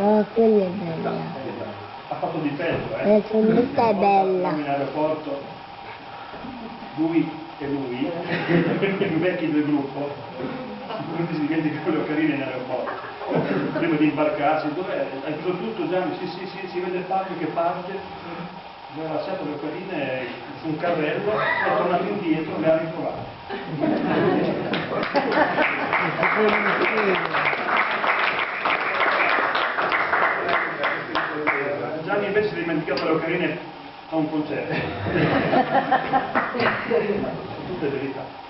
Oh, quella è bella. Ha fatto di peggio, eh? Questa è bella. In aeroporto, lui e lui, i vecchi del gruppo, sicuramente si dimenticano le ocarine in aeroporto. Prima di imbarcarsi, dov'è? Hai preso tutto Gianni? Sì, si vede Fabio che parte, aveva lasciato le ocarine su un carrello, è tornato indietro, le ha ritrovate. Gianni invece si è dimenticato le ocarine a un concerto. Tutte verità.